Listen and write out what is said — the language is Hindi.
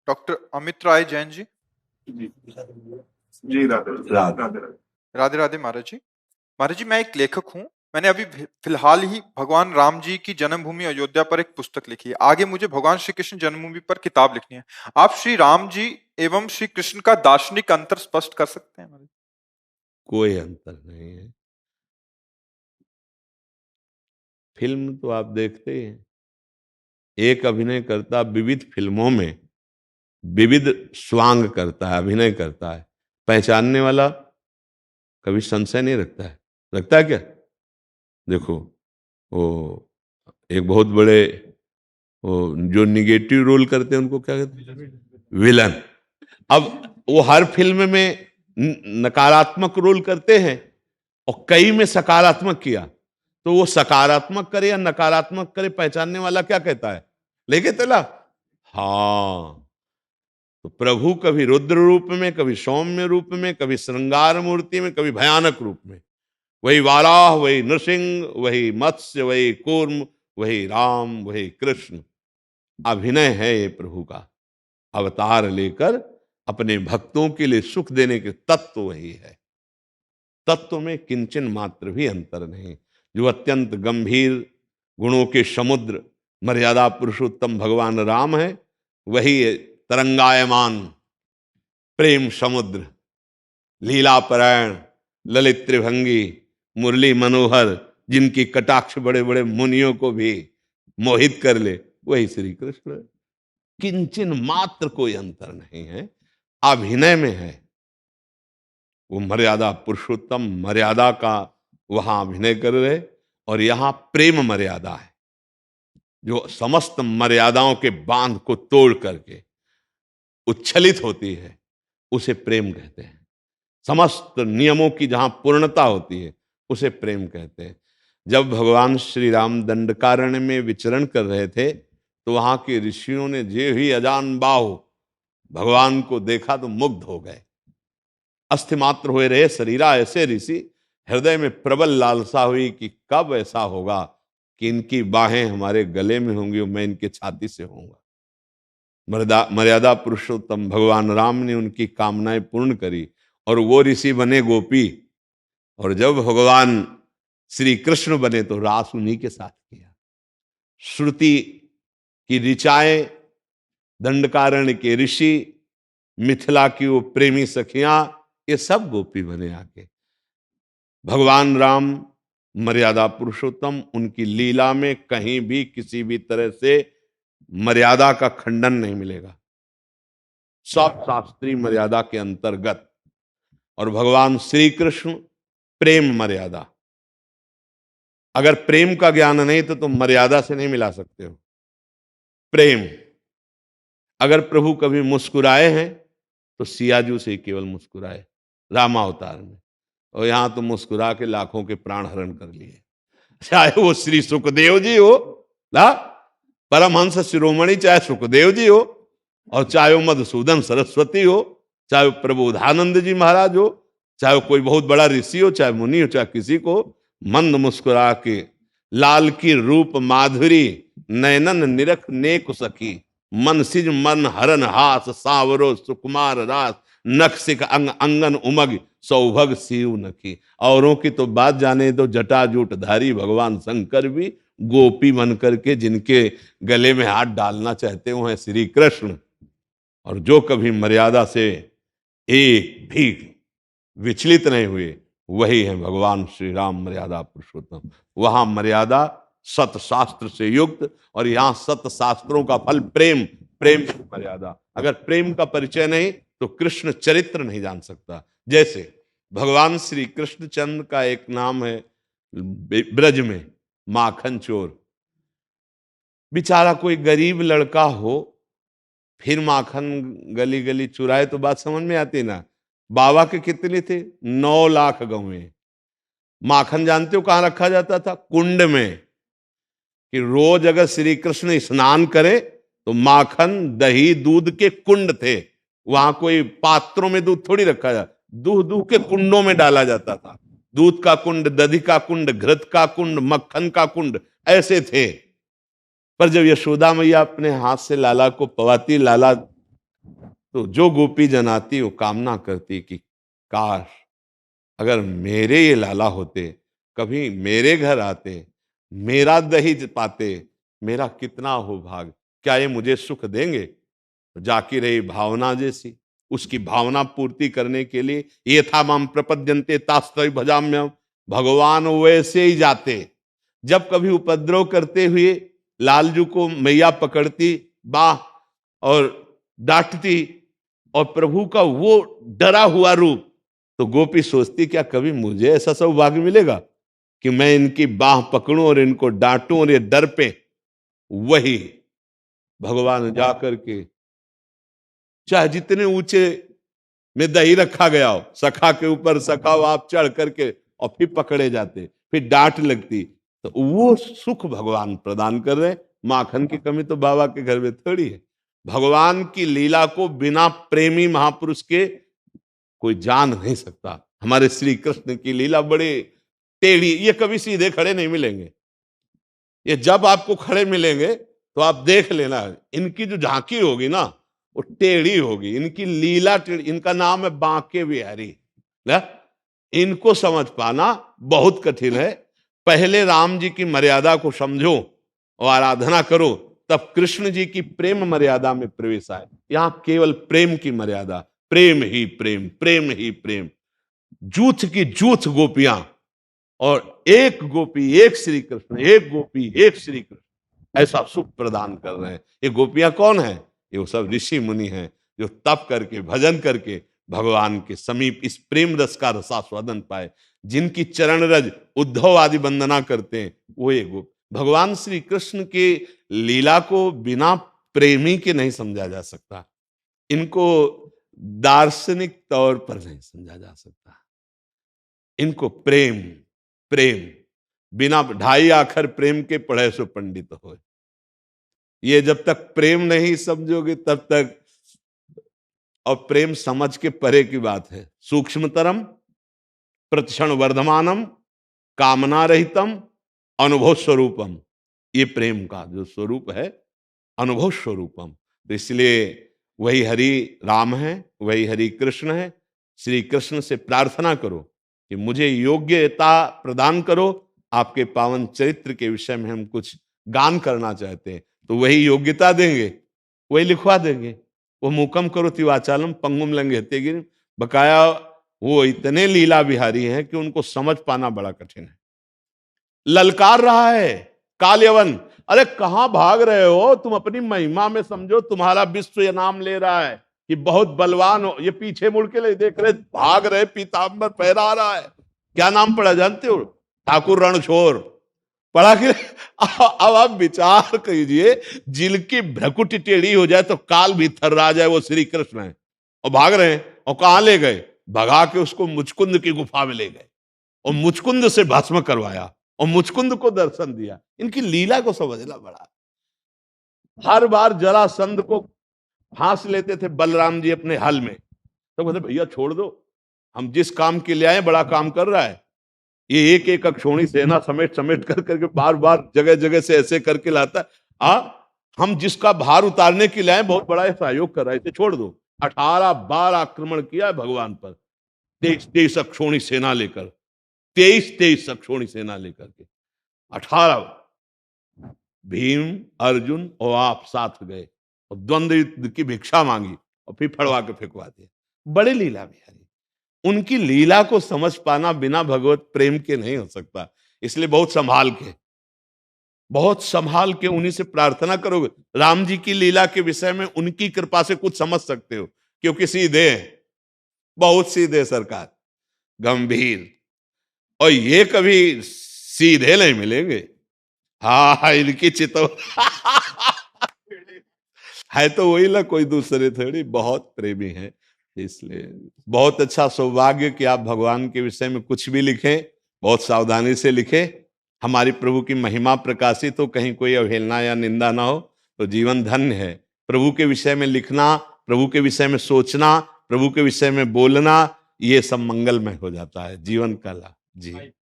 डॉक्टर अमित राय जैन जी। जी जी, राधे राधे राधे। राधे राधे महाराज जी। महाराज जी, मैं एक लेखक हूँ। मैंने अभी फिलहाल ही भगवान राम जी की जन्मभूमि अयोध्या पर एक पुस्तक लिखी है। आगे मुझे भगवान श्री कृष्ण जन्मभूमि पर किताब लिखनी है। आप श्री राम जी एवं श्री कृष्ण का दार्शनिक अंतर स्पष्ट कर सकते हैं महाराज? कोई अंतर नहीं है। फिल्म तो आप देखते ही हैं, एक अभिनयकर्ता विविध फिल्मों में विविध स्वांग करता है, अभिनय करता है। पहचानने वाला कभी संशय नहीं रखता है। रखता है क्या? देखो, वो एक बहुत बड़े, वो जो निगेटिव रोल करते हैं उनको क्या कहते हैं? विलन। अब वो हर फिल्म में नकारात्मक रोल करते हैं और कई में सकारात्मक किया, तो वो सकारात्मक करे या नकारात्मक करे, पहचानने वाला क्या कहता है? लेके चला। हाँ, तो प्रभु कभी रुद्र रूप में, कभी सौम्य रूप में, कभी श्रृंगार मूर्ति में, कभी भयानक रूप में। वही वाराह, वही नृसिंह, वही मत्स्य, वही कूर्म, वही राम, वही कृष्ण। अभिनय है ये प्रभु का। अवतार लेकर अपने भक्तों के लिए सुख देने के तत्व वही है। तत्व में किंचन मात्र भी अंतर नहीं। जो अत्यंत गंभीर गुणों के समुद्र मर्यादा पुरुषोत्तम भगवान राम है, वही तरंगायमान प्रेम समुद्र, लीलापरायण, ललित त्रिभंगी, मुरली मनोहर, जिनकी कटाक्ष बड़े बड़े मुनियों को भी मोहित कर ले, वही श्री कृष्ण। किंचन मात्र कोई अंतर नहीं है, अभिनय में है। वो मर्यादा पुरुषोत्तम मर्यादा का वहां अभिनय कर रहे, और यहां प्रेम मर्यादा है, जो समस्त मर्यादाओं के बांध को तोड़ करके उच्छलित होती है, उसे प्रेम कहते हैं। समस्त नियमों की जहां पूर्णता होती है, उसे प्रेम कहते हैं। जब भगवान श्री राम दंडकारण्य में विचरण कर रहे थे, तो वहां के ऋषियों ने जे ही अजान बाहु भगवान को देखा तो मुग्ध हो गए। अस्थिमात्र हुए रहे शरीरा ऐसे ऋषि, हृदय में प्रबल लालसा हुई कि कब ऐसा होगा कि इनकी बाहें हमारे गले में होंगी और मैं इनके छाती से होऊंगा। मर्यादा पुरुषोत्तम भगवान राम ने उनकी कामनाएं पूर्ण करी और वो ऋषि बने गोपी, और जब भगवान श्री कृष्ण बने तो रास उन्हीं के साथ किया। श्रुति की ऋचाएं, दंडकारण्य के ऋषि, मिथिला की वो प्रेमी सखियां, ये सब गोपी बने आके। भगवान राम मर्यादा पुरुषोत्तम, उनकी लीला में कहीं भी किसी भी तरह से मर्यादा का खंडन नहीं मिलेगा, सब शास्त्रीय मर्यादा के अंतर्गत। और भगवान श्री कृष्ण प्रेम मर्यादा। अगर प्रेम का ज्ञान नहीं तो तुम मर्यादा से नहीं मिला सकते हो। प्रेम, अगर प्रभु कभी मुस्कुराए हैं तो सियाजू से केवल मुस्कुराए रामावतार में, और यहां तो मुस्कुरा के लाखों के प्राण हरण कर लिए। चाहे वो श्री सुखदेव जी हो ना, परमहंस शिरोमणि, चाहे सुखदेव जी हो, और चाहे वो मधुसूदन सरस्वती हो, चाहे वो प्रबोधानंद जी महाराज हो, चाहे वो कोई बहुत बड़ा ऋषि हो, चाहे मुनि हो, चाहे किसी को मंद मुस्कुरा के लाल की रूप माधुरी नयनन निरख नेक सखी, मन सिज मन हरन हास सावरो सुकुमार रास, नक्सिक अंग अंगन उमग सौभग सीव नखी। औरों की तो बात जाने दो, जटाजूट धारी भगवान शंकर भी गोपी बन करके जिनके गले में हाथ डालना चाहते हो हैं श्री कृष्ण। और जो कभी मर्यादा से एक भी विचलित नहीं हुए, वही है भगवान श्री राम मर्यादा पुरुषोत्तम। वहां मर्यादा सत शास्त्र से युक्त, और यहां सत शास्त्रों का फल प्रेम, प्रेम की मर्यादा। अगर प्रेम का परिचय नहीं तो कृष्ण चरित्र नहीं जान सकता। जैसे भगवान श्री कृष्णचंद्र का एक नाम है ब्रज में माखन चोर। बेचारा कोई गरीब लड़का हो, फिर माखन गली गली चुराए तो बात समझ में आती ना। बाबा के कितने थे? 9 लाख गौएं। माखन जानते हो कहां रखा जाता था? कुंड में। कि रोज अगर श्री कृष्ण स्नान करे तो माखन दही दूध के कुंड थे, वहां कोई पात्रों में दूध थोड़ी रखा जाता, दूध दूध के कुंडों में डाला जाता था। दूध का कुंड, दधी का कुंड, घृत का कुंड, मक्खन का कुंड, ऐसे थे। पर जब यशोदा मैया अपने हाथ से लाला को पवाती, लाला तो जो गोपी जन आती वो कामना करती कि काश अगर मेरे ये लाला होते, कभी मेरे घर आते, मेरा दही पाते, मेरा कितना हो भाग, क्या ये मुझे सुख देंगे? तो जाकी रही भावना जैसी, उसकी भावना पूर्ति करने के लिए ये था माम प्रपद्यन्ते तास्तै भजाम्यहम्, भगवान वैसे ही जाते। जब कभी उपद्रव करते हुए लालजू को मैया पकड़ती बाह और डांटती, और प्रभु का वो डरा हुआ रूप, तो गोपी सोचती क्या कभी मुझे ऐसा सौभाग्य मिलेगा कि मैं इनकी बाह पकड़ूं और इनको डांटूं और ये डर पे। वही भगवान जाकर के चाहे जितने ऊंचे में दही रखा गया हो, सखा के ऊपर सखा हो आप चढ़ करके, और फिर पकड़े जाते, फिर डांट लगती, तो वो सुख भगवान प्रदान कर रहे। माखन की कमी तो बाबा के घर में थोड़ी है। भगवान की लीला को बिना प्रेमी महापुरुष के कोई जान नहीं सकता। हमारे श्री कृष्ण की लीला बड़े टेढ़ी, ये कभी सीधे खड़े नहीं मिलेंगे। ये जब आपको खड़े मिलेंगे तो आप देख लेना, इनकी जो झांकी होगी ना वो टेढ़ी होगी, इनकी लीला टेढ़ी। इनका नाम है बांके बिहारी ना। इनको समझ पाना बहुत कठिन है। पहले राम जी की मर्यादा को समझो और आराधना करो, तब कृष्ण जी की प्रेम मर्यादा में प्रवेश आए। यहां केवल प्रेम की मर्यादा, प्रेम ही प्रेम, प्रेम ही प्रेम। जूथ की जूथ गोपियां, और एक गोपी एक श्री कृष्ण, एक गोपी एक श्री कृष्ण, ऐसा सुख प्रदान कर रहे हैं। ये गोपियां कौन है? ये वो सब ऋषि मुनि हैं जो तप करके भजन करके भगवान के समीप इस प्रेम रस का रसास्वादन पाए। जिनकी चरण रज उद्धव आदि वंदना करते हैं वो ये गोप। भगवान श्री कृष्ण के लीला को बिना प्रेमी के नहीं समझा जा सकता। इनको दार्शनिक तौर पर नहीं समझा जा सकता। इनको प्रेम प्रेम, बिना ढाई आखर प्रेम के पढ़े सो पंडित हो। ये जब तक प्रेम नहीं समझोगे तब तक, और प्रेम समझ के परे की बात है। सूक्ष्मतरम प्रतिक्षण वर्धमानम कामना रहितम अनुभव स्वरूपम, ये प्रेम का जो स्वरूप है अनुभव स्वरूपम। तो इसलिए वही हरि राम है, वही हरि कृष्ण है। श्री कृष्ण से प्रार्थना करो कि मुझे योग्यता प्रदान करो, आपके पावन चरित्र के विषय में हम कुछ गान करना चाहते हैं, तो वही योग्यता देंगे, वही लिखवा देंगे। वो मूकम करोति वाचालम पंगुम लंघयते गिरिम, बकाया वो इतने लीला बिहारी हैं कि उनको समझ पाना बड़ा कठिन है। ललकार रहा है काल्यवन, अरे कहां भाग रहे हो तुम? अपनी महिमा में समझो, तुम्हारा विश्व ये नाम ले रहा है कि बहुत बलवान हो। ये पीछे मुड़ के ले देख रहे, भाग रहे, पीताम्बर पहरा रहा है। क्या नाम पड़ा जानते हो? ठाकुर रणछोड़ पढ़ा के। अब आप विचार कीजिए, जिनकी भ्रकुटी टेढ़ी हो जाए तो काल भी थर्रा जाए, वो श्री कृष्ण है, और भाग रहे हैं। और कहां ले गए? भगा के उसको मुचकुंद की गुफा में ले गए, और मुचकुंद से भस्म करवाया, और मुचकुंद को दर्शन दिया। इनकी लीला को समझना बड़ा। हर बार जरासंध को फांस लेते थे बलराम जी अपने हल में, तो कहते भैया छोड़ दो, हम जिस काम के लिए आए बड़ा काम कर रहा है। ये एक एक अक्षोणी सेना समेट समेट कर करके बार बार जगह जगह से ऐसे करके लाता है। हम जिसका भार उतारने के लिए आए बहुत बड़ा सहयोग कर रहा है, इसे छोड़ दो। 18 बार आक्रमण किया है भगवान पर, 23 अक्षोणी सेना लेकर, 23 अक्षोणी सेना लेकर के 18 भीम अर्जुन और आप साथ गए, और द्वंद्व युद्ध की भिक्षा मांगी, और फिर फड़वा के फेंकवा दिया। बड़े लीला बिहारी। उनकी लीला को समझ पाना बिना भगवत प्रेम के नहीं हो सकता। इसलिए बहुत संभाल के उन्हीं से प्रार्थना करोगे। राम जी की लीला के विषय में उनकी कृपा से कुछ समझ सकते हो, क्योंकि सीधे हैं, बहुत सीधे सरकार, गंभीर। और ये कभी सीधे नहीं मिलेंगे। हाँ, इनकी चितो है तो वही ना, कोई दूसरे थोड़ी, बहुत प्रेमी है। इसलिए बहुत अच्छा सौभाग्य कि आप भगवान के विषय में कुछ भी लिखें, बहुत सावधानी से लिखें। हमारी प्रभु की महिमा प्रकाशित हो, कहीं कोई अवहेलना या निंदा ना हो, तो जीवन धन्य है। प्रभु के विषय में लिखना, प्रभु के विषय में सोचना, प्रभु के विषय में बोलना, ये सब मंगलमय हो जाता है जीवन का लाभ। जी।